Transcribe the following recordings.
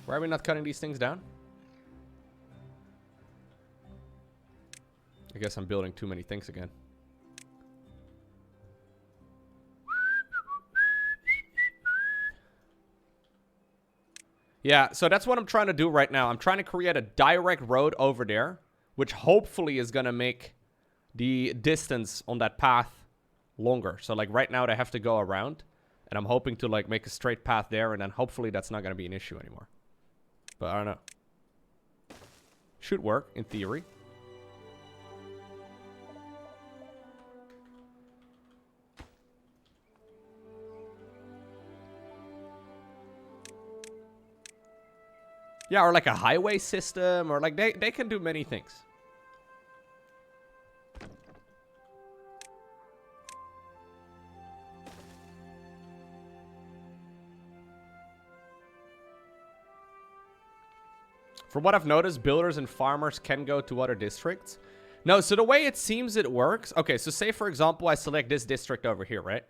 Why are we not cutting these things down? I guess I'm building too many things again. Yeah, so that's what I'm trying to do right now. I'm trying to create a direct road over there, which hopefully is going to make the distance on that path longer. So, like, right now they have to go around, and I'm hoping to, like, make a straight path there, and then hopefully that's not going to be an issue anymore. But I don't know. Should work, in theory. Yeah, or like a highway system, or like they can do many things. From what I've noticed, builders and farmers can go to other districts. No, so the way it seems it works... Okay, so say, for example, I select this district over here, right?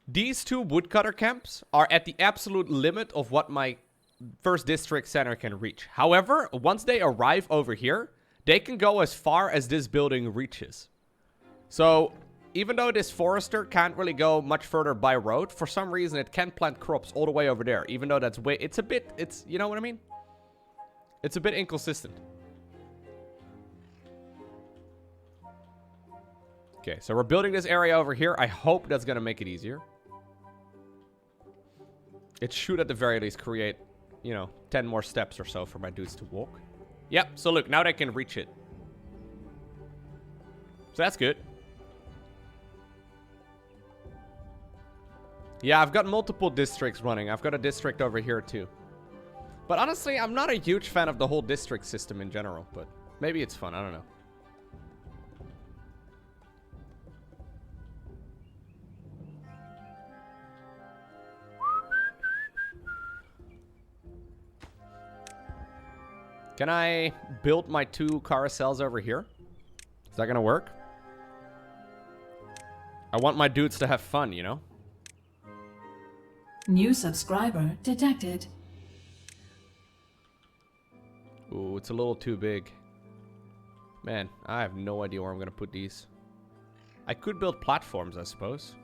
These two woodcutter camps are at the absolute limit of what my first district center can reach. However, once they arrive over here, they can go as far as this building reaches. So, even though this forester can't really go much further by road, for some reason it can plant crops all the way over there. Even though that's way... It's a bit... It's... You know what I mean? It's a bit inconsistent. Okay, so we're building this area over here. I hope that's going to make it easier. It should at the very least create, you know, 10 more steps or so for my dudes to walk. Yep, so look, now they can reach it. So that's good. Yeah, I've got multiple districts running. I've got a district over here too. But honestly, I'm not a huge fan of the whole district system in general, but maybe it's fun. I don't know. Can I build my 2 carousels over here? Is that gonna work? I want my dudes to have fun, you know? New subscriber detected. Ooh, it's a little too big. Man, I have no idea where I'm gonna put these. I could build platforms, I suppose.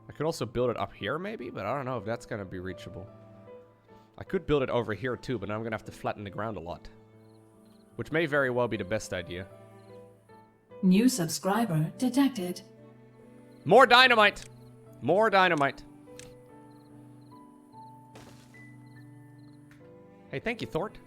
I could also build it up here, maybe, but I don't know if that's gonna be reachable. I could build it over here too, but now I'm gonna have to flatten the ground a lot. Which may very well be the best idea. New subscriber detected. More dynamite! More dynamite. Hey, thank you, Thort.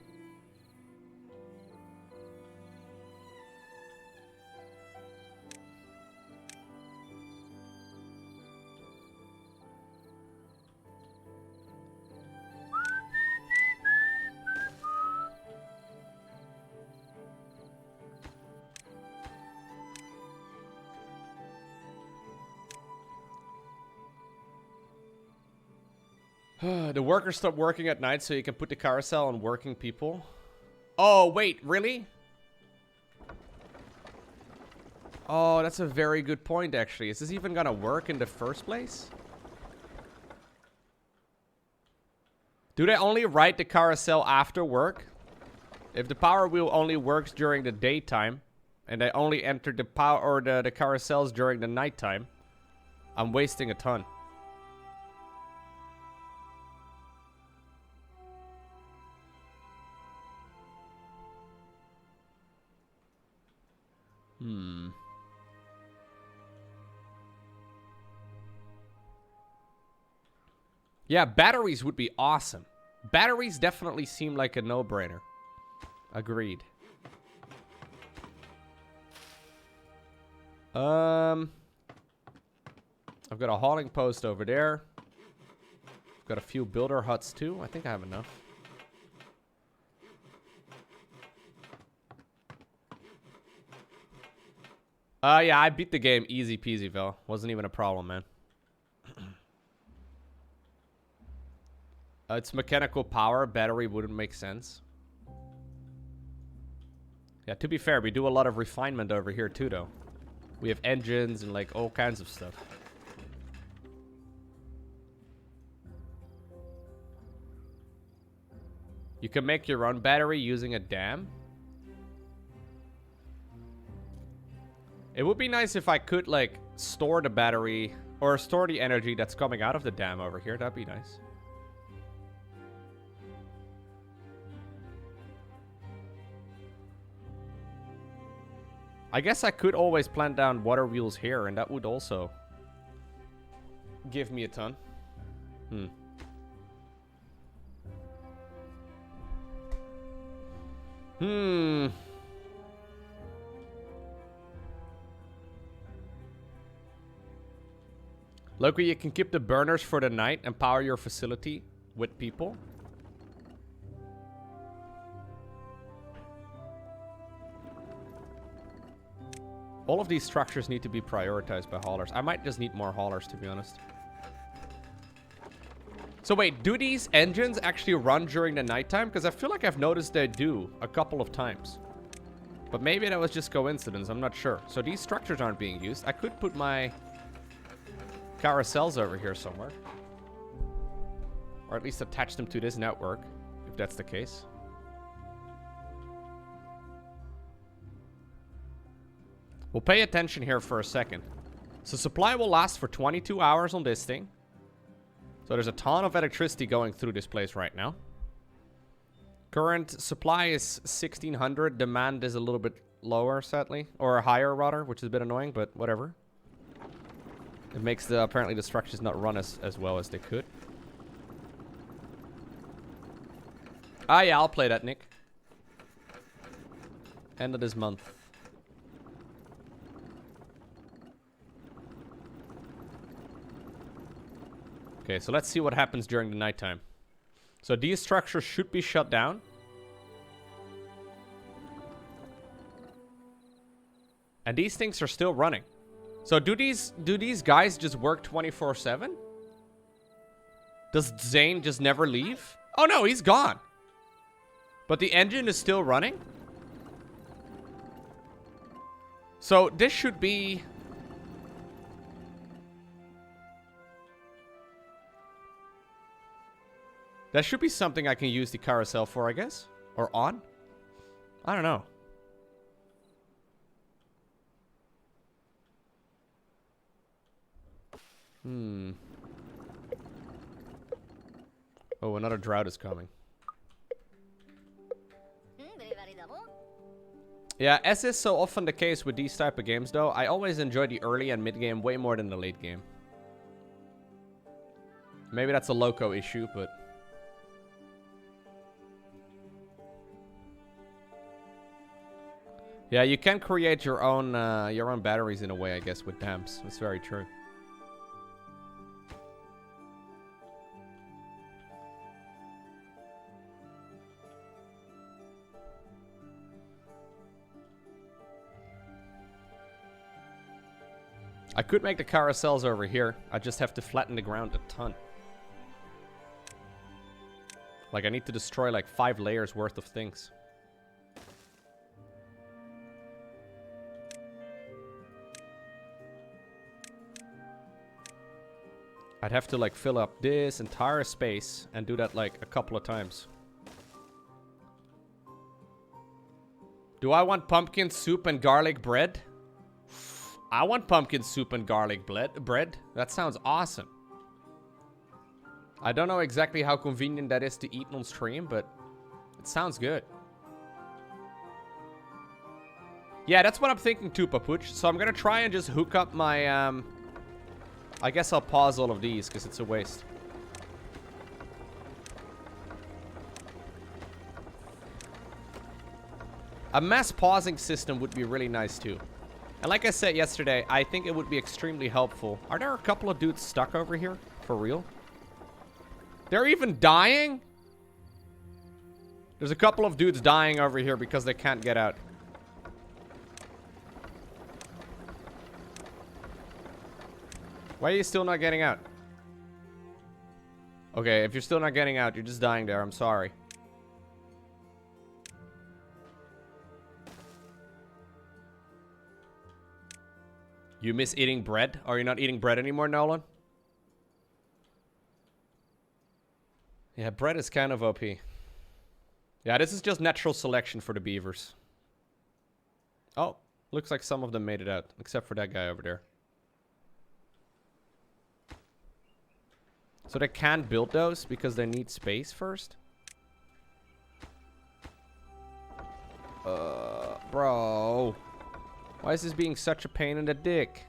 The workers stop working at night so you can put the carousel on working people. Oh, wait, really? Oh, that's a very good point, actually. Is this even gonna work in the first place? Do they only ride the carousel after work? If the power wheel only works during the daytime, and they only enter the power or the carousels during the nighttime, I'm wasting a ton. Yeah, batteries would be awesome. Batteries definitely seem like a no-brainer. Agreed. I've got a hauling post over there. I've got a few builder huts too. I think I have enough. Yeah, I beat the game easy peasy, Vel. Wasn't even a problem, man. It's mechanical power. Battery wouldn't make sense. Yeah, to be fair, we do a lot of refinement over here too, though. We have engines and, like, all kinds of stuff. You can make your own battery using a dam. It would be nice if I could, like, store the battery or store the energy that's coming out of the dam over here. That'd be nice. I guess I could always plant down water wheels here, and that would also give me a ton. Lowko, you can keep the burners for the night and power your facility with people. All of these structures need to be prioritized by haulers. I might just need more haulers, to be honest. So wait, do these engines actually run during the nighttime? Because I feel like I've noticed they do a couple of times. But maybe that was just coincidence, I'm not sure. So these structures aren't being used. I could put my carousels over here somewhere. Or at least attach them to this network, if that's the case. We'll pay attention here for a second. So supply will last for 22 hours on this thing. So there's a ton of electricity going through this place right now. Current supply is 1600. Demand is a little bit lower, sadly. Or higher, rather, which is a bit annoying, but whatever. It makes the apparently the structures not run as well as they could. Ah, yeah, I'll play that, Nick. End of this month. Okay, so let's see what happens during the nighttime. So these structures should be shut down. And these things are still running. So do these guys just work 24/7? Does Zane just never leave? Oh no, he's gone. But the engine is still running? So this should be... That should be something I can use the carousel for, I guess. Or on? I don't know. Oh, another drought is coming. Yeah, as is so often the case with these type of games, though, I always enjoy the early and mid game way more than the late game. Maybe that's a Lowko issue, but... Yeah, you can create your own batteries in a way, I guess, with dams. That's very true. I could make the carousels over here. I just have to flatten the ground a ton. Like, I need to destroy like 5 layers worth of things. I'd have to like fill up this entire space and do that like a couple of times. Do I want pumpkin soup and garlic bread? I want pumpkin soup and garlic bread. That sounds awesome. I don't know exactly how convenient that is to eat on stream, but it sounds good. Yeah, that's what I'm thinking too, Papuch. So I'm gonna try and just hook up my I guess I'll pause all of these because it's a waste. A mass pausing system would be really nice too. And like I said yesterday, I think it would be extremely helpful. Are there a couple of dudes stuck over here? For real? They're even dying? There's a couple of dudes dying over here because they can't get out. Why are you still not getting out? Okay, if you're still not getting out, you're just dying there. I'm sorry. You miss eating bread? Are you not eating bread anymore, Nolan? Yeah, bread is kind of OP. Yeah, this is just natural selection for the beavers. Oh, looks like some of them made it out, except for that guy over there. So they can't build those because they need space first? Bro. Why is this being such a pain in the dick?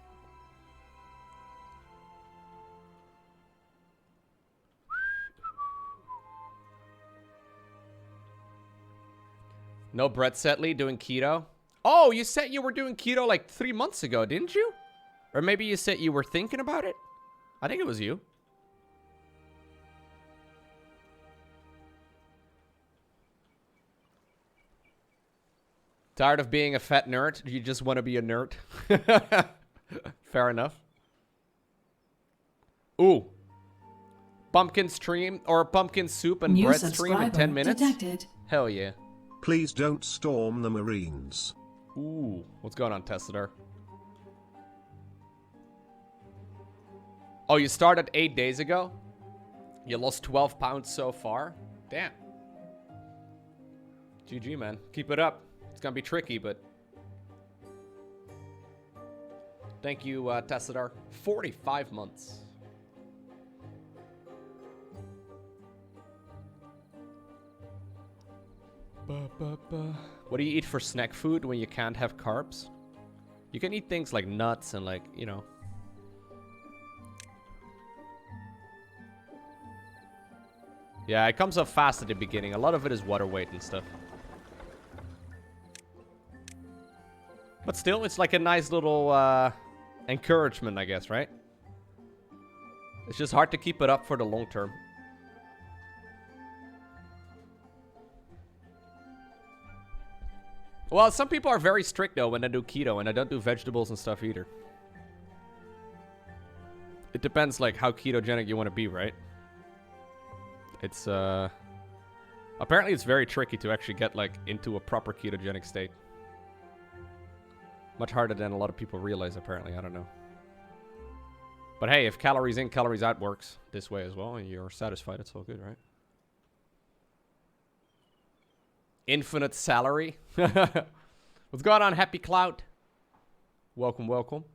No Brett Setley doing keto? Oh, you said you were doing keto like 3 months ago, didn't you? Or maybe you said you were thinking about it? I think it was you. Tired of being a fat nerd? You just want to be a nerd? Fair enough. Ooh. Pumpkin stream or pumpkin soup and bread stream in 10 minutes? Detected. Hell yeah. Please don't storm the Marines. Ooh. What's going on, Tessadar? Oh, you started 8 days ago? You lost 12 pounds so far? Damn. GG, man. Keep it up. It's gonna be tricky, but... Thank you, Tessadar. 45 months. What do you eat for snack food when you can't have carbs? You can eat things like nuts and like, you know... Yeah, it comes up fast at the beginning. A lot of it is water weight and stuff. But still, it's like a nice little encouragement, I guess, right? It's just hard to keep it up for the long term. Well, some people are very strict, though, when they do keto, and they don't do vegetables and stuff either. It depends, like, how ketogenic you want to be, right? It's, apparently it's very tricky to actually get, like, into a proper ketogenic state. Much harder than a lot of people realize, apparently. I don't know. But hey, if calories in, calories out works this way as well, and you're satisfied, it's all good, right? Infinite salary. What's going on, Happy Cloud? Welcome, welcome.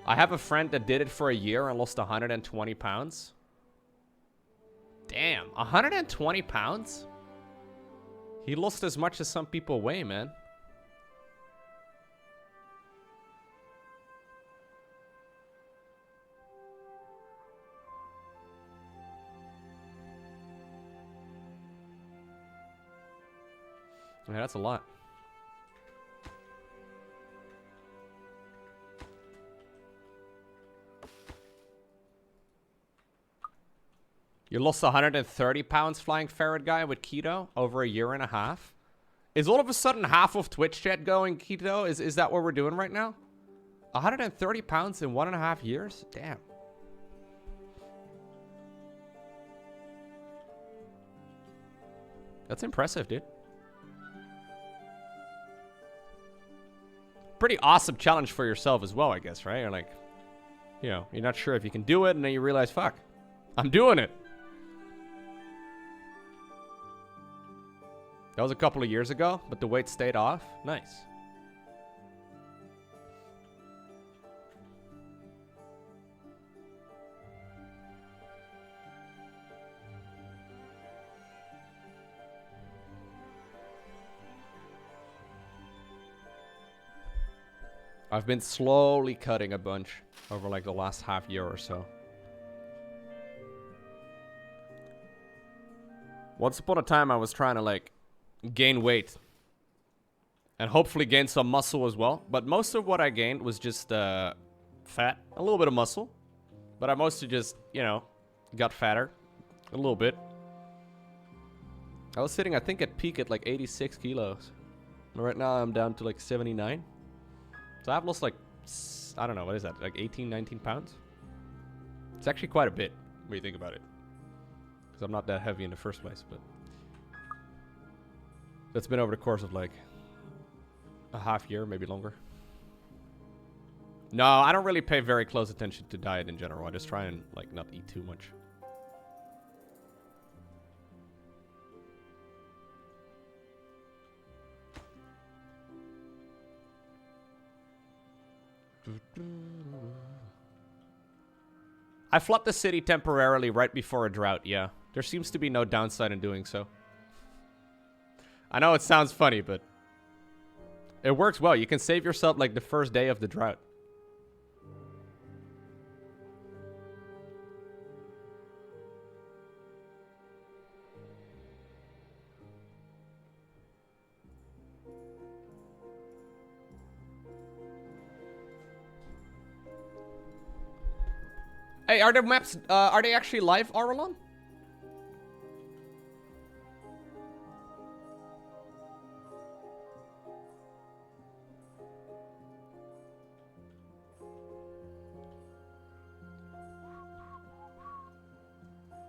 I have a friend that did it for a year and lost 120 pounds. Damn, 120 pounds? He lost as much as some people weigh, man. Yeah, that's a lot. You lost 130 pounds flying ferret guy with keto over a year and a half. Is all of a sudden half of Twitch chat going keto? Is that what we're doing right now? 130 pounds in 1.5 years? Damn. That's impressive, dude. Pretty awesome challenge for yourself as well, I guess, right? You're like, you know, you're not sure if you can do it, and then you realize, fuck, I'm doing it. That was a couple of years ago, but the weight stayed off. Nice. I've been slowly cutting a bunch over like the last half year or so. Once upon a time, I was trying to like gain weight and hopefully gain some muscle as well. But most of what I gained was just fat, a little bit of muscle. But I mostly just, you know, got fatter a little bit. I was sitting, I think, at peak at like 86 kilos. And right now I'm down to like 79. So I've lost like, I don't know, what is that? Like 18, 19 pounds? It's actually quite a bit when you think about it. Because I'm not that heavy in the first place, but that's been over the course of like a half year, maybe longer. No, I don't really pay very close attention to diet in general. I just try and, like, not eat too much. I flood the city temporarily right before a drought, yeah. There seems to be no downside in doing so. I know it sounds funny, but it works well. You can save yourself like the first day of the drought. Hey, are the maps, are they actually live, Arlon?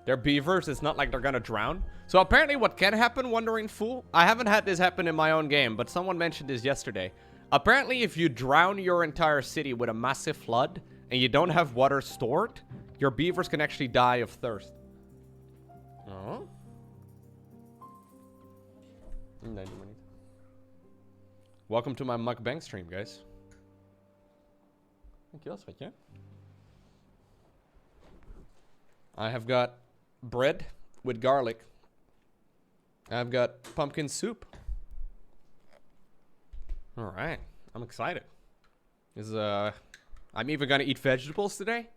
They're beavers, it's not like they're gonna drown. So apparently what can happen, Wandering Fool, I haven't had this happen in my own game, but someone mentioned this yesterday. Apparently if you drown your entire city with a massive flood, and you don't have water stored, your beavers can actually die of thirst. Oh. Welcome to my mukbang stream, guys. Dankjewel, schatje. I have got bread with garlic. I've got pumpkin soup. All right, I'm excited. I'm even gonna eat vegetables today.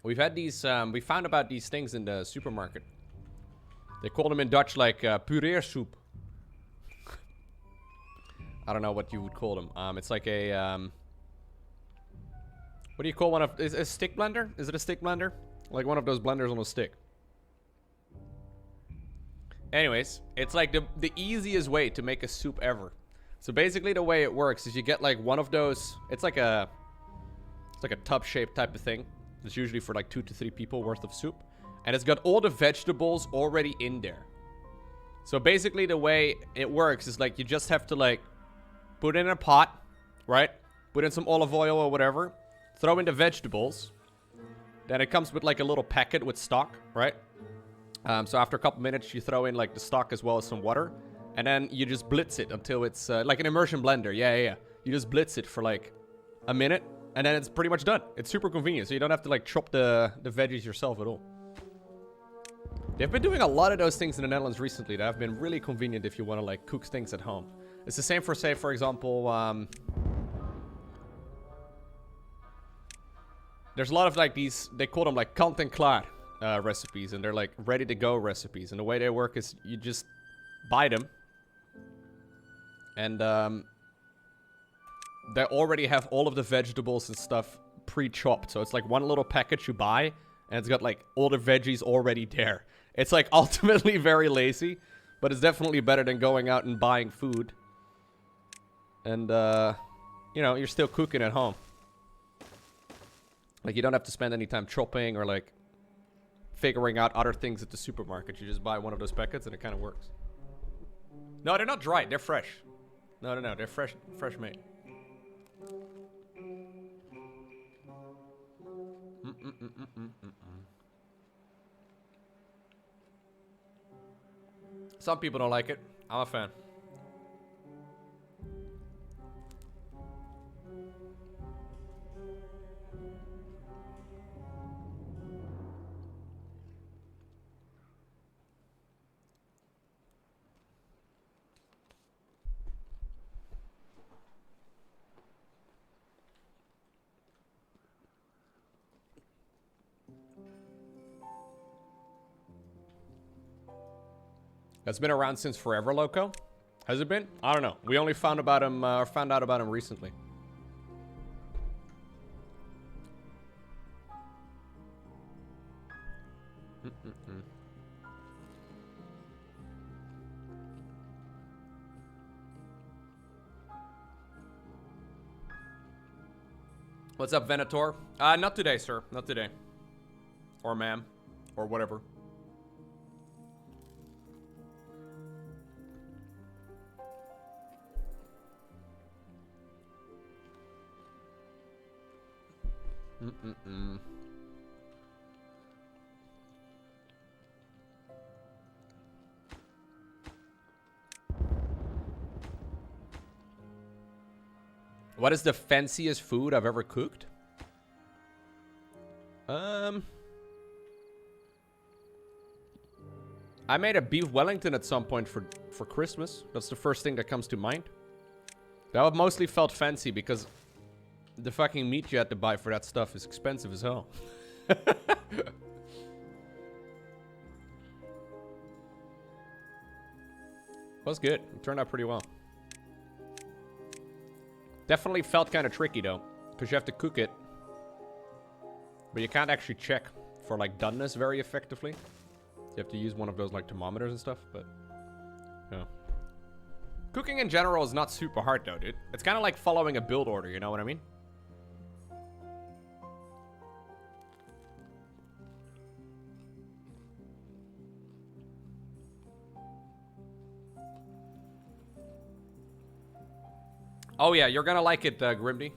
We've had these, we found about these things in the supermarket. They call them in Dutch like pureersoep. I don't know what you would call them. It's like a, what do you call one of, is a stick blender? Is it a stick blender? Like one of those blenders on a stick. Anyways, it's like the easiest way to make a soup ever. So basically the way it works is you get like one of those, it's like a tub shaped type of thing. It's usually for like 2 to 3 people worth of soup. And it's got all the vegetables already in there. So basically the way it works is like you just have to like put it in a pot, right? Put in some olive oil or whatever. Throw in the vegetables. Then it comes with like a little packet with stock, right? So after a couple minutes, you throw in like the stock as well as some water. And then you just blitz it until it's like an immersion blender. Yeah. You just blitz it for like a minute. And then it's pretty much done. It's super convenient. So you don't have to like chop the veggies yourself at all. They've been doing a lot of those things in the Netherlands recently that have been really convenient if you want to like cook things at home. It's the same for, say, for example, there's a lot of like these, they call them like kant-en-klaar recipes, and they're like ready to go recipes. And the way they work is you just buy them, and they already have all of the vegetables and stuff pre-chopped. So it's like one little package you buy, and it's got like all the veggies already there. It's like ultimately very lazy, but it's definitely better than going out and buying food. And you know, you're still cooking at home. Like you don't have to spend any time chopping or like figuring out other things at the supermarket. You just buy one of those packets and it kind of works. No, they're not dried. They're fresh. No. They're fresh made. Some people don't like it. I'm a fan. That's been around since forever, Lowko? Has it been? I don't know. We only found about him, found out about him recently. What's up, Venator? Not today, sir. Not today. Or ma'am. Or whatever. Mm-mm-mm. What is the fanciest food I've ever cooked? I made a beef Wellington at some point for Christmas. That's the first thing that comes to mind. That mostly felt fancy because the fucking meat you had to buy for that stuff is expensive as hell. Was good. It turned out pretty well. Definitely felt kind of tricky though, because you have to cook it, but you can't actually check for like doneness very effectively. You have to use one of those like thermometers and stuff, but yeah. Cooking in general is not super hard though, dude. It's kind of like following a build order, you know what I mean? Oh yeah, you're gonna like it, Grimdy.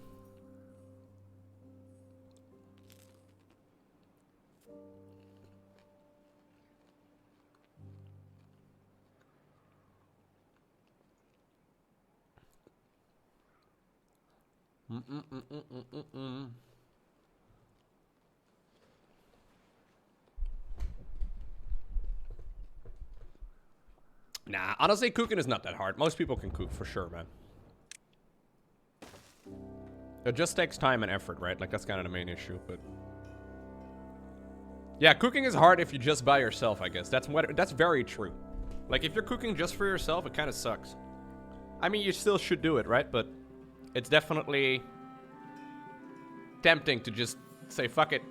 Nah, honestly, cooking is not that hard. Most people can cook for sure, man. It just takes time and effort, right? Like, that's kind of the main issue, but... Yeah, cooking is hard if you're just by yourself, I guess. That's very true. Like, if you're cooking just for yourself, it kind of sucks. I mean, you still should do it, right? But it's definitely tempting to just say, fuck it.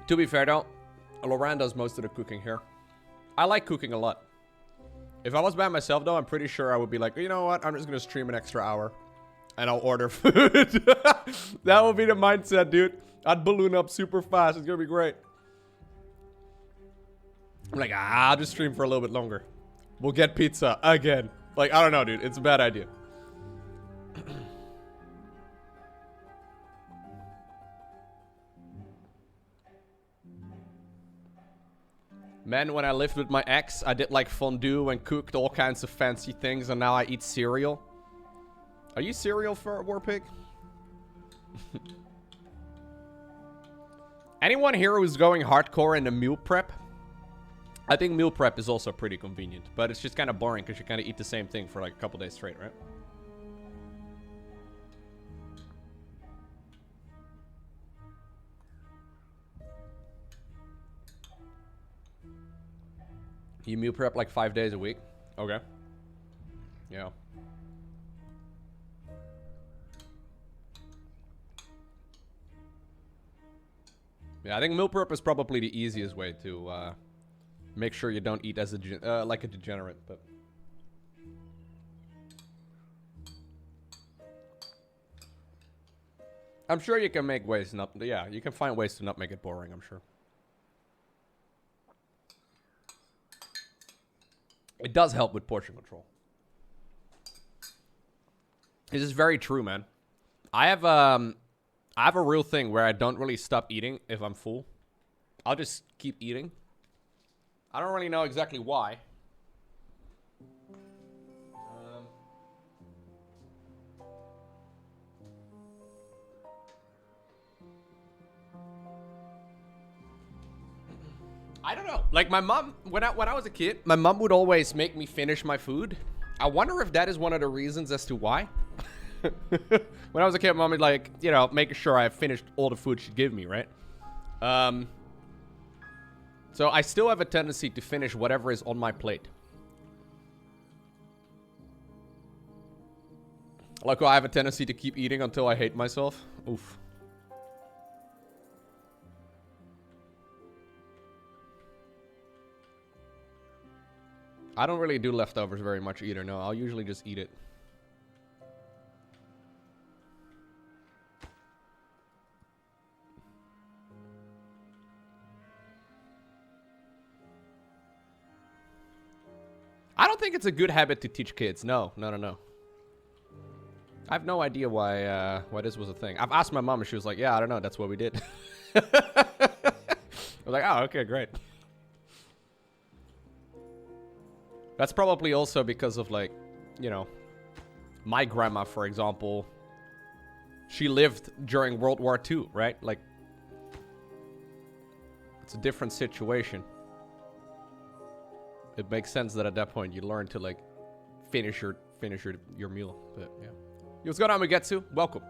To be fair though, Loran does most of the cooking here. I like cooking a lot. If I was by myself though, I'm pretty sure I would be like, you know what, I'm just gonna stream an extra hour and I'll order food. That would be the mindset, dude. I'd balloon up super fast. It's gonna be great. I'm like, I'll just stream for a little bit longer. We'll get pizza again. Like, I don't know, dude. It's a bad idea. Man, when I lived with my ex, I did like fondue and cooked all kinds of fancy things, and now I eat cereal. Are you cereal for Warpig? Anyone here who's going hardcore into meal prep? I think meal prep is also pretty convenient, but it's just kind of boring because you kind of eat the same thing for like a couple days straight, right? You meal prep like 5 days a week? Okay. Yeah. Yeah, I think meal prep is probably the easiest way to make sure you don't eat as a like a degenerate, but... I'm sure you can make ways not... Yeah, you can find ways to not make it boring, I'm sure. It does help with portion control. This is very true, man. I have a real thing where I don't really stop eating if I'm full. I'll just keep eating. I don't really know exactly why. I don't know. Like my mom, when I was a kid, my mom would always make me finish my food. I wonder if that is one of the reasons as to why. When I was a kid, mom would like, you know, making sure I finished all the food she'd give me, right? So I still have a tendency to finish whatever is on my plate. Like, I have a tendency to keep eating until I hate myself. Oof. I don't really do leftovers very much either, no. I'll usually just eat it. I don't think it's a good habit to teach kids. No. I have no idea why this was a thing. I've asked my mom and she was like, yeah, I don't know. That's what we did. I was like, oh, okay, great. That's probably also because of, like, you know, my grandma, for example. She lived during World War II, right? Like, it's a different situation. It makes sense that at that point you learn to, like, finish your meal. But yeah. Yo, what's going on, Mugetsu? Welcome.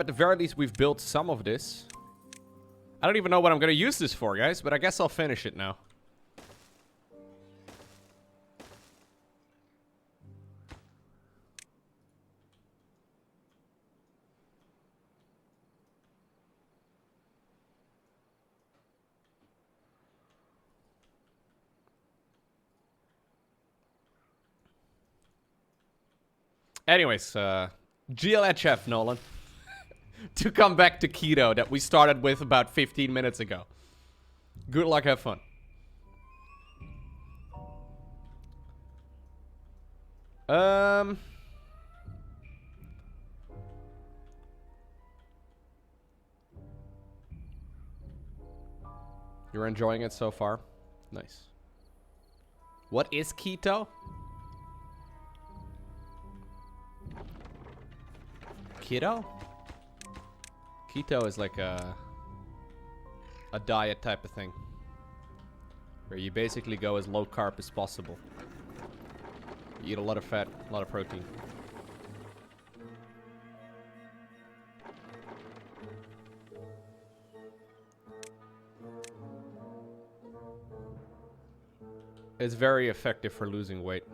At the very least, we've built some of this. I don't even know what I'm gonna use this for, guys, but I guess I'll finish it now. Anyways, GLHF, Nolan. To come back to keto that we started with about 15 minutes ago. Good luck, have fun. You're enjoying it so far? Nice. What is keto? Keto? Keto is like a diet type of thing. Where you basically go as low carb as possible. You eat a lot of fat, a lot of protein. It's very effective for losing weight.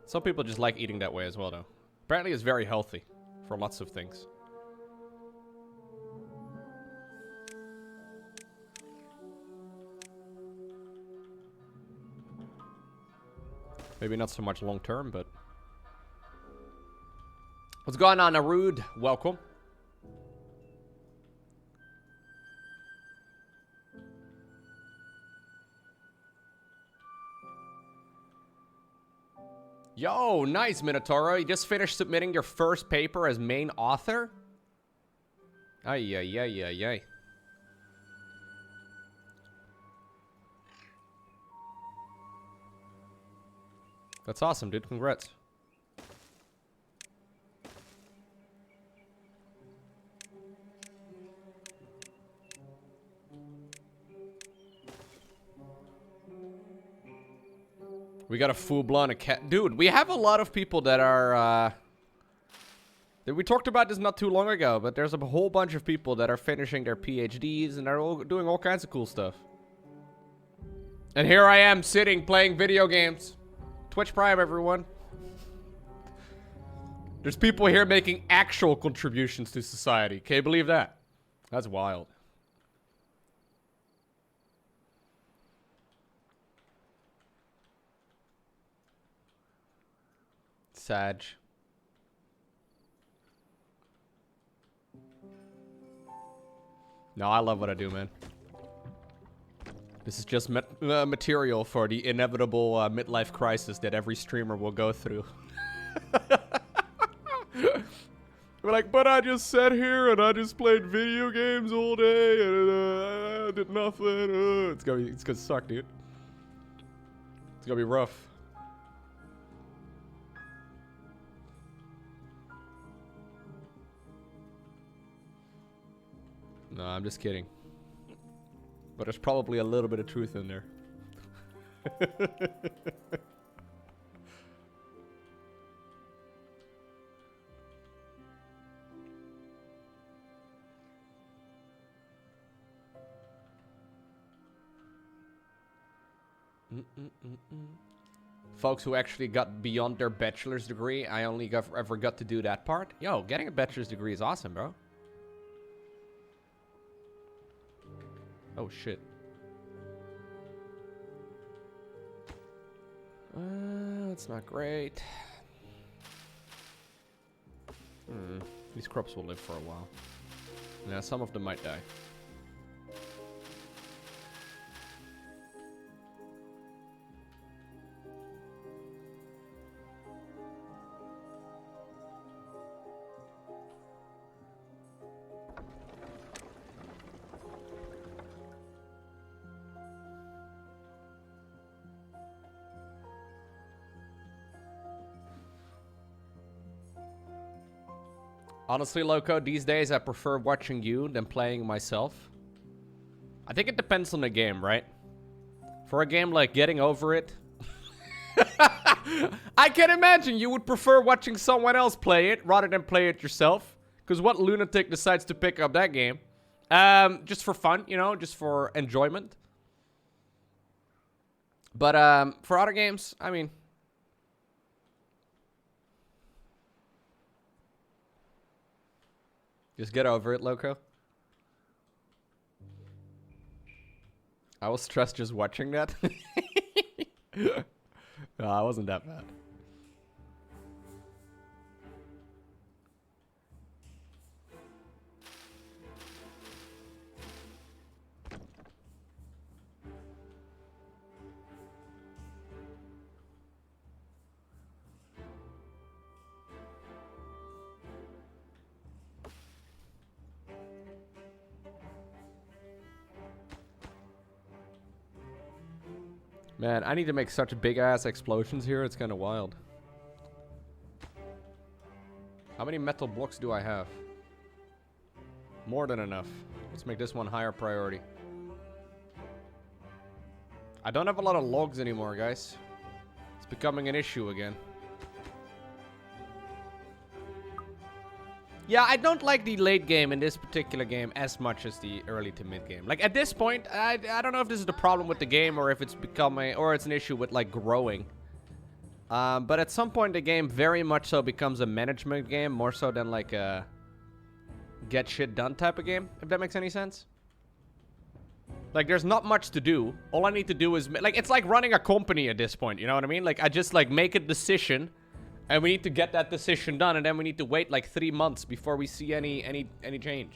Some people just like eating that way as well, though. Apparently it's very healthy for lots of things. Maybe not so much long term, but... What's going on, Arud? Welcome. Yo, nice, Minotauro. You just finished submitting your first paper as main author? Ay, ay, ay, ay, ay. That's awesome, dude. Congrats. We got a full-blown cat. Dude, we have a lot of people that are, we talked about this not too long ago, but there's a whole bunch of people that are finishing their PhDs and they're all doing all kinds of cool stuff. And here I am sitting playing video games. Twitch Prime, everyone. There's people here making actual contributions to society. Can you believe that? That's wild. Sag. No, I love what I do, man. This is just material for the inevitable midlife crisis that every streamer will go through. We're like, but I just sat here and I just played video games all day and I did nothing. It's gonna suck, dude. It's gonna be rough. No, I'm just kidding. But there's probably a little bit of truth in there. Folks who actually got beyond their bachelor's degree. I only ever got to do that part. Yo, getting a bachelor's degree is awesome, bro. Oh, shit. That's not great. These crops will live for a while. Yeah, some of them might die. Honestly, Lowko, these days I prefer watching you than playing myself. I think it depends on the game, right? For a game like Getting Over It, I can imagine you would prefer watching someone else play it rather than play it yourself. Because what lunatic decides to pick up that game? Just for fun, you know, just for enjoyment. But for other games, I mean... Just get over it, Lowko. I was stressed just watching that. No, I wasn't that bad. Man, I need to make such big-ass explosions here. It's kind of wild. How many metal blocks do I have? More than enough. Let's make this one higher priority. I don't have a lot of logs anymore, guys. It's becoming an issue again. Yeah, I don't like the late game in this particular game as much as the early to mid game. Like, at this point, I don't know if this is the problem with the game or if it's becoming, or it's an issue with, like, growing. But at some point, the game very much so becomes a management game, more so than, like, a get shit done type of game, if that makes any sense. Like, there's not much to do. All I need to do is, like, it's like running a company at this point, you know what I mean? Like, I just, like, make a decision... And we need to get that decision done, and then we need to wait like 3 months before we see any change.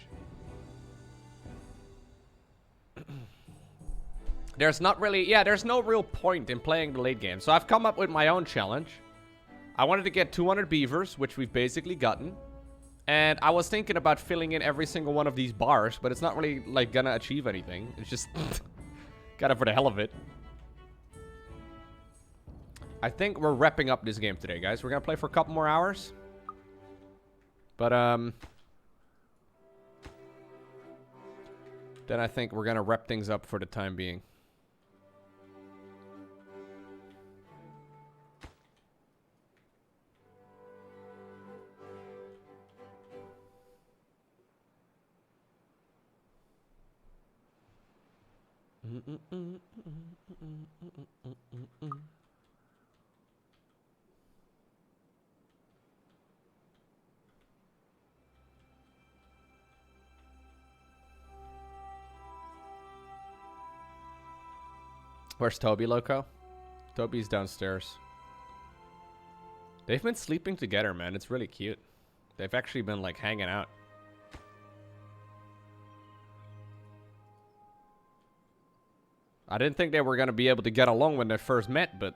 There's not really, yeah, there's no real point in playing the late game. So I've come up with my own challenge. I wanted to get 200 beavers, which we've basically gotten. And I was thinking about filling in every single one of these bars, but it's not really like gonna achieve anything. It's just kind of for the hell of it. I think we're wrapping up this game today, guys. We're gonna play for a couple more hours. But, then I think we're gonna wrap things up for the time being. Where's Toby, Lowko? Toby's downstairs. They've been sleeping together, man. It's really cute. They've actually been, like, hanging out. I didn't think they were going to be able to get along when they first met, but...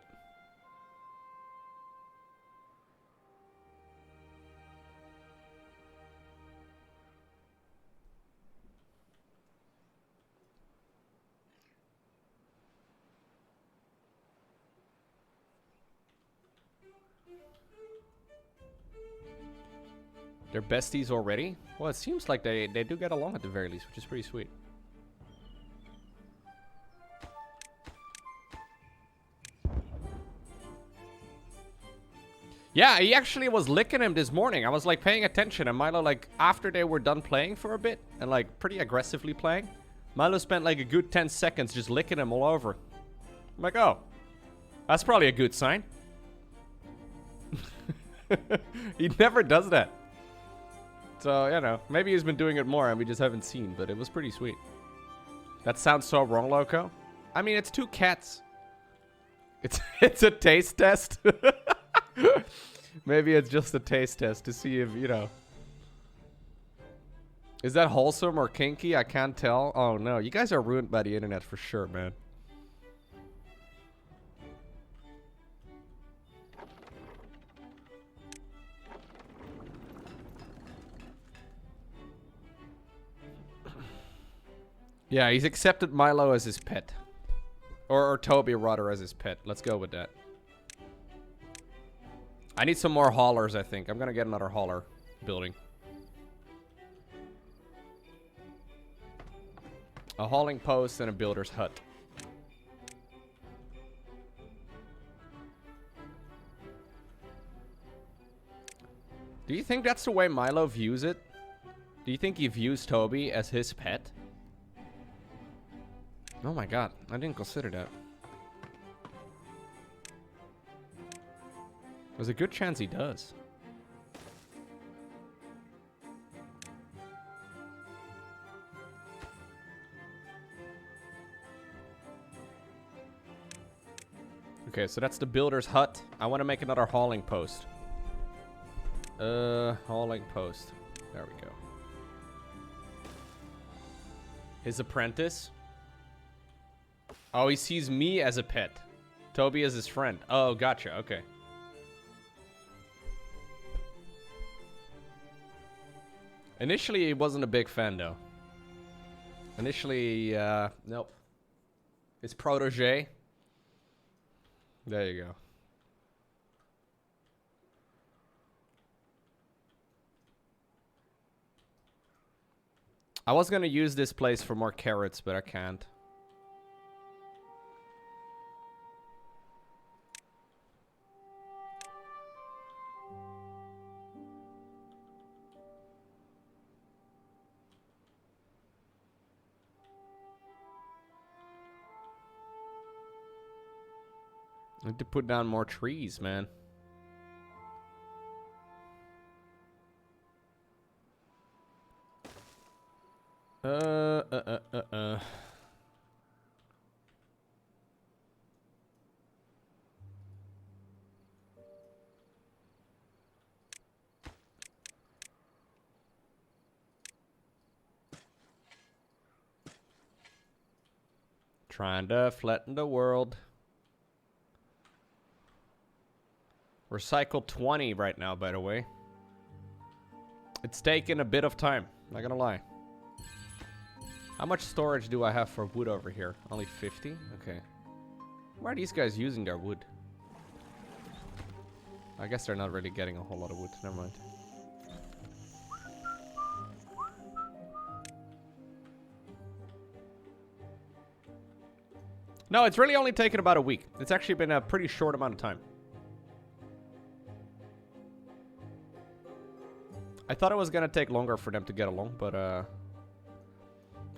They're besties already? Well, it seems like they do get along at the very least, which is pretty sweet. Yeah, he actually was licking him this morning. I was, like, paying attention, and Milo, like, after they were done playing for a bit, and, like, pretty aggressively playing, Milo spent, like, a good 10 seconds just licking him all over. I'm like, oh, That's probably a good sign. He never does that. So, you know, maybe he's been doing it more and we just haven't seen, but it was pretty sweet. That sounds so wrong, Lowko. I mean, it's 2 cats. It's a taste test. Maybe it's just a taste test to see if, you know. Is that wholesome or kinky? I can't tell. Oh, no. You guys are ruined by the internet for sure, man. Yeah, he's accepted Milo as his pet. Or Toby, rather, as his pet. Let's go with that. I need some more haulers, I think. I'm gonna get another hauler building. A hauling post and a builder's hut. Do you think that's the way Milo views it? Do you think he views Toby as his pet? Oh my god, I didn't consider that. There's a good chance he does. Okay, so that's the builder's hut. I want to make another hauling post. Hauling post. There we go. His apprentice. Oh, he sees me as a pet. Toby as his friend. Oh, gotcha. Okay. Initially, he wasn't a big fan, though. Initially, nope. His protege. There you go. I was gonna use this place for more carrots, but I can't. I need to put down more trees, man. Trying to flatten the world. Recycle 20 right now, by the way. It's taken a bit of time, not gonna lie. How much storage do I have for wood over here? Only 50? Okay. Why are these guys using their wood? I guess they're not really getting a whole lot of wood. Never mind. No, it's really only taken about a week. It's actually been a pretty short amount of time. I thought it was gonna take longer for them to get along, but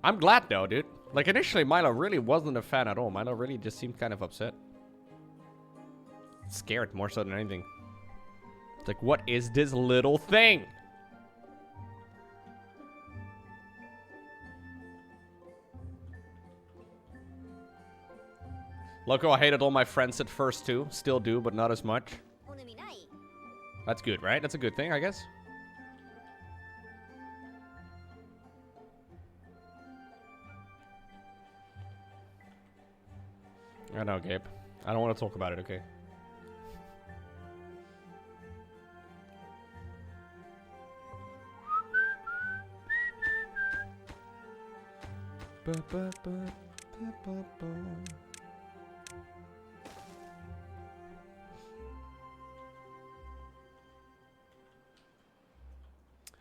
I'm glad though, dude. Like initially Milo really wasn't a fan at all. Milo really just seemed kind of upset. Scared more so than anything. It's like, what is this little thing? Lowko, I hated all my friends at first too. Still do, but not as much. That's good, right? That's a good thing, I guess. I know, Gabe. I don't want to talk about it, okay?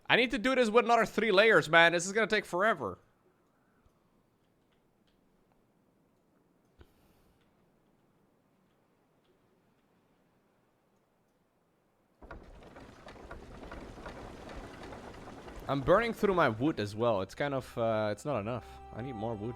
I need to do this with another 3 layers, man. This is gonna take forever. I'm burning through my wood as well. It's kind of, it's not enough. I need more wood.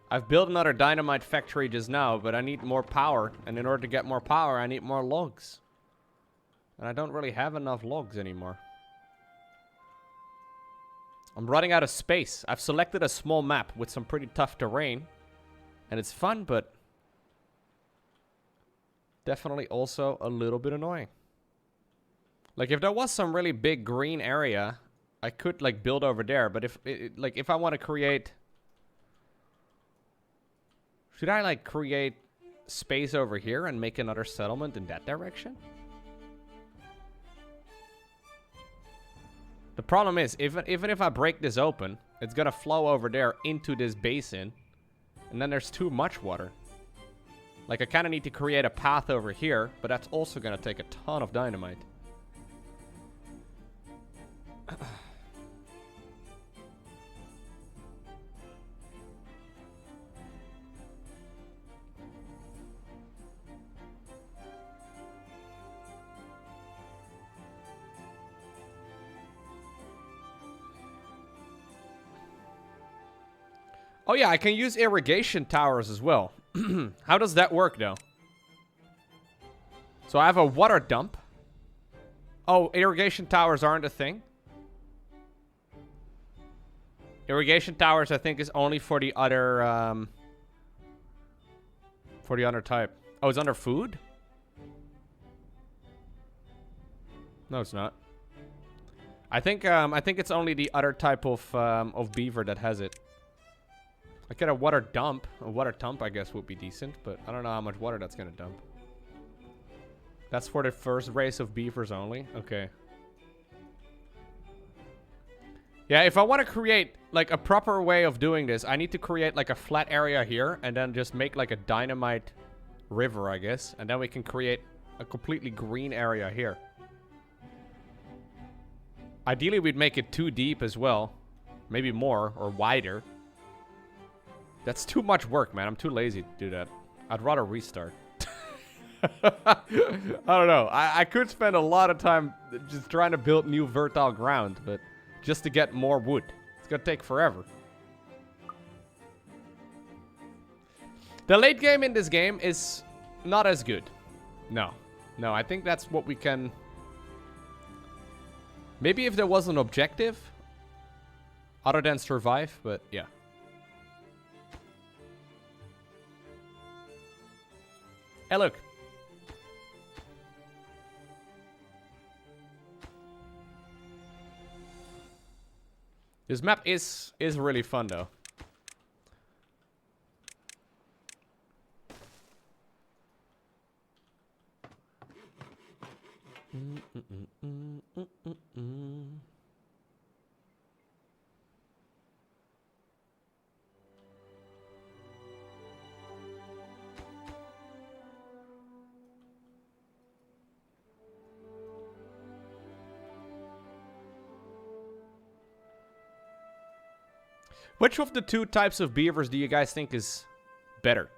I've built another dynamite factory just now, but I need more power. And in order to get more power, I need more logs. And I don't really have enough logs anymore. I'm running out of space. I've selected a small map with some pretty tough terrain. And it's fun, but definitely also a little bit annoying. Like, if there was some really big green area, I could, like, build over there. But if I want to create... Should I, like, create space over here and make another settlement in that direction? The problem is, even if I break this open, it's gonna flow over there into this basin. And then there's too much water. Like, I kind of need to create a path over here, but that's also gonna take a ton of dynamite. Oh yeah, I can use irrigation towers as well. How does that work though? So I have a water dump. Oh, irrigation towers aren't a thing? Irrigation towers, I think, is only for the other, type. Oh, it's under food? No, it's not. I think it's only the other type of beaver that has it. I get a water dump. A water dump, I guess, would be decent, but I don't know how much water that's gonna dump. That's for the first race of beavers only? Okay. Yeah, if I want to create, like, a proper way of doing this, I need to create, like, a flat area here, and then just make, like, a dynamite river, I guess. And then we can create a completely green area here. Ideally, we'd make it 2 deep as well. Maybe more, or wider. That's too much work, man. I'm too lazy to do that. I'd rather restart. I don't know. I could spend a lot of time just trying to build new fertile ground, but just to get more wood. It's gonna take forever. The late game in this game is not as good. No. No, I think that's what we can... Maybe if there was an objective other than survive, but yeah. Hey, look. This map is really fun, though. Which of the 2 types of beavers do you guys think is better?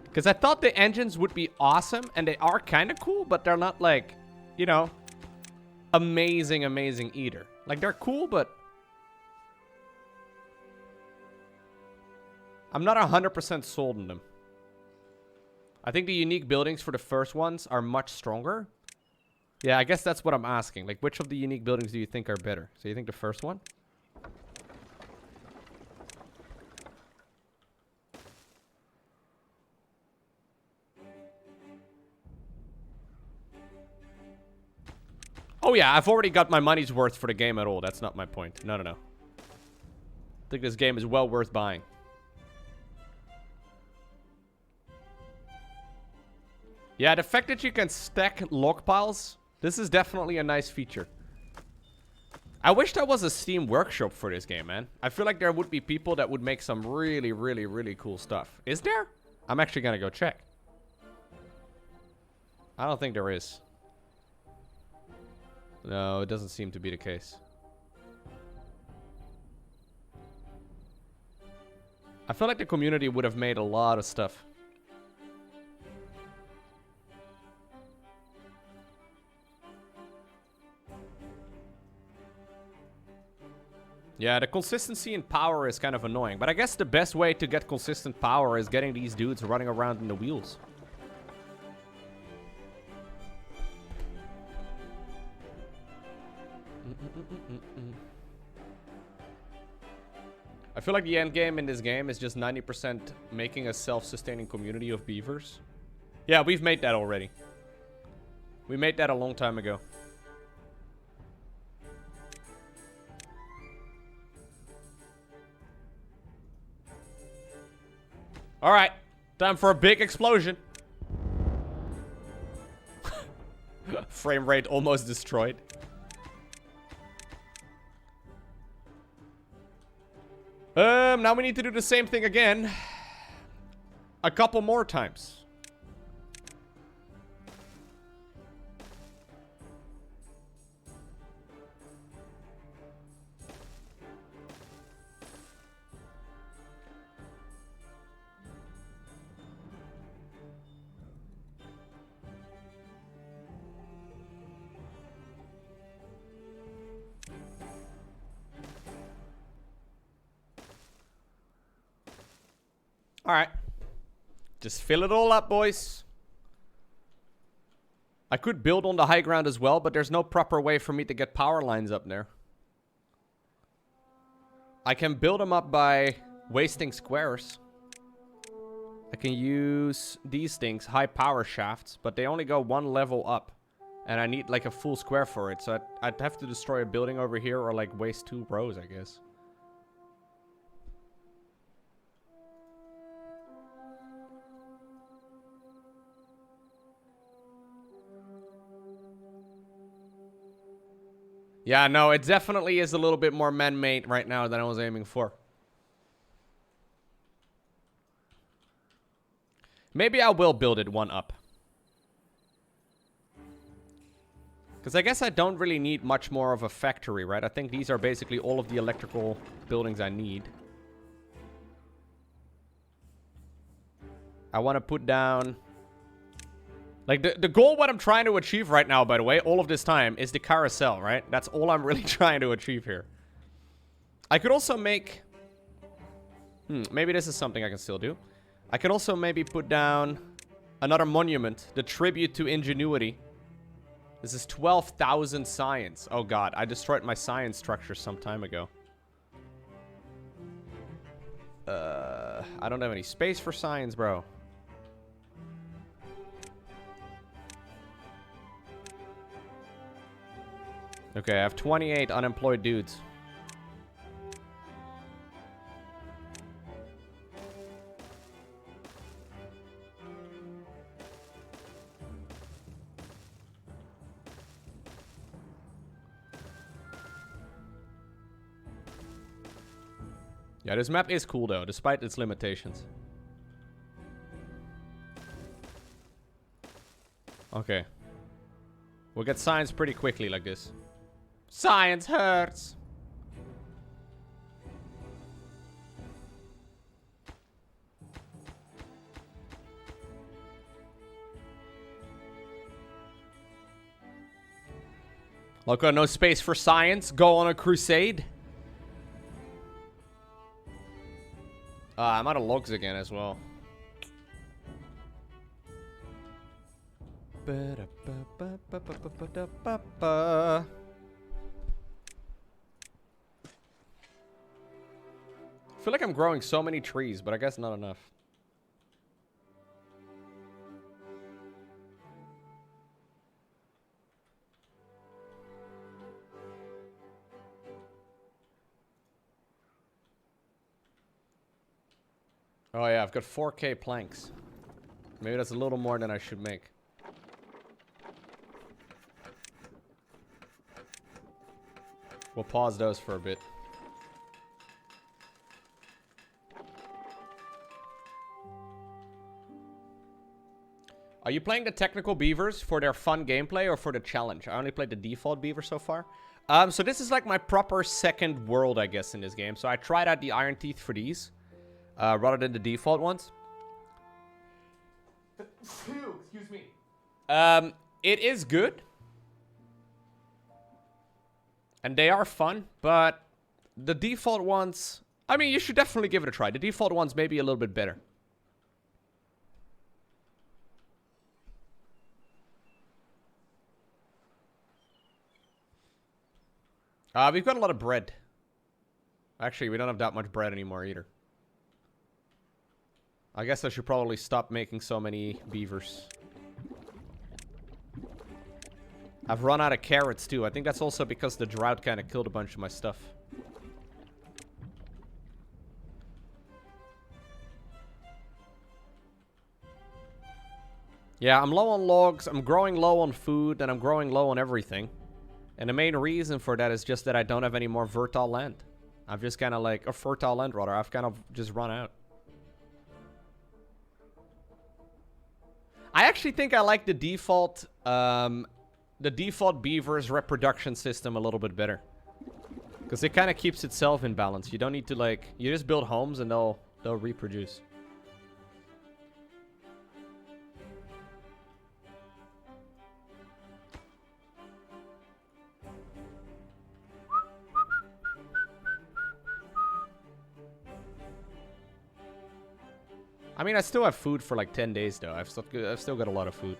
Because I thought the engines would be awesome, and they are kind of cool, but they're not, like, you know, amazing either. Like, they're cool, but I'm not 100% sold on them. I think the unique buildings for the first ones are much stronger. Yeah, I guess that's what I'm asking. Like, which of the unique buildings do you think are better? So you think the first one? Oh yeah, I've already got my money's worth for the game at all. That's not my point. No. I think this game is well worth buying. Yeah, the fact that you can stack log piles, this is definitely a nice feature. I wish there was a Steam workshop for this game, man. I feel like there would be people that would make some really cool stuff. Is there? I'm actually gonna go check. I don't think there is. No, it doesn't seem to be the case. I feel like the community would have made a lot of stuff. Yeah, the consistency in power is kind of annoying. But I guess the best way to get consistent power is getting these dudes running around in the wheels. I feel like the end game in this game is just 90% making a self-sustaining community of beavers. Yeah, we've made that already. We made that a long time ago. Alright, time for a big explosion. Frame rate almost destroyed. Now we need to do the same thing again. A couple more times. Alright. Just fill it all up, boys. I could build on the high ground as well, but there's no proper way for me to get power lines up there. I can build them up by wasting squares. I can use these things, high power shafts, but they only go one level up. And I need like a full square for it, so I'd have to destroy a building over here or like waste 2 rows, I guess. Yeah, no, it definitely is a little bit more man-made right now than I was aiming for. Maybe I will build it one up. Because I guess I don't really need much more of a factory, right? I think these are basically all of the electrical buildings I need. I want to put down... Like, the goal, what I'm trying to achieve right now, by the way, all of this time, is the carousel, right? That's all I'm really trying to achieve here. I could also make... maybe this is something I can still do. I could also maybe put down another monument, the tribute to ingenuity. This is 12,000 science. Oh god, I destroyed my science structure some time ago. I don't have any space for science, bro. Okay, I have 28 unemployed dudes. Yeah, this map is cool though, despite its limitations. Okay. We'll get science pretty quickly like this. Science hurts! Lowko, no space for science? Go on a crusade? I'm out of logs again as well. I feel like I'm growing so many trees, but I guess not enough. Oh yeah, I've got 4K planks. Maybe that's a little more than I should make. We'll pause those for a bit. Are you playing the technical beavers for their fun gameplay or for the challenge? I only played the default beaver so far. So this is like my proper second world, I guess, in this game. So I tried out the iron teeth for these. Rather than the default ones. Excuse me. It is good. And they are fun, but The default ones, I mean, you should definitely give it a try. The default ones may be a little bit better. We've got a lot of bread. Actually, we don't have that much bread anymore either. I guess I should probably stop making so many beavers. I've run out of carrots too. I think that's also because the drought kind of killed a bunch of my stuff. Yeah, I'm low on logs, I'm growing low on food, and I'm growing low on everything. And the main reason for that is just that I don't have any more fertile land. I've just kind of like, or fertile land rather, I've kind of just run out. I actually think I like the default beavers reproduction system a little bit better. Because it kind of keeps itself in balance. You don't need to like, you just build homes and they'll reproduce. I mean, I still have food for like 10 days though. I've still got a lot of food.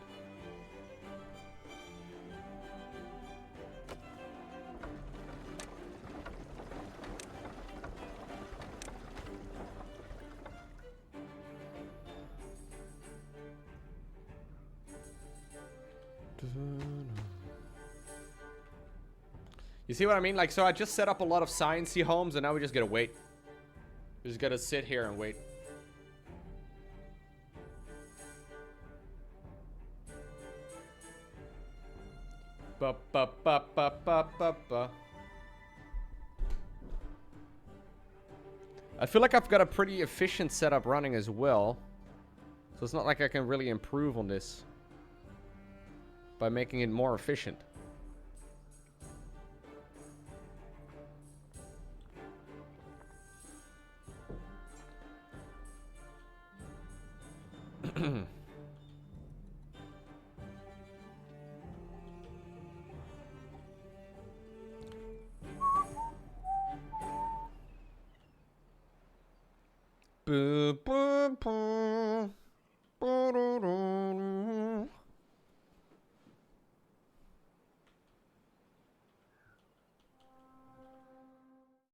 You see what I mean? Like, so I just set up a lot of sciencey homes and now we just gotta wait. We just gotta sit here and wait. Ba ba ba ba ba ba ba. I feel like I've got a pretty efficient setup running as well. So it's not like I can really improve on this by making it more efficient. Boo, boo, boo.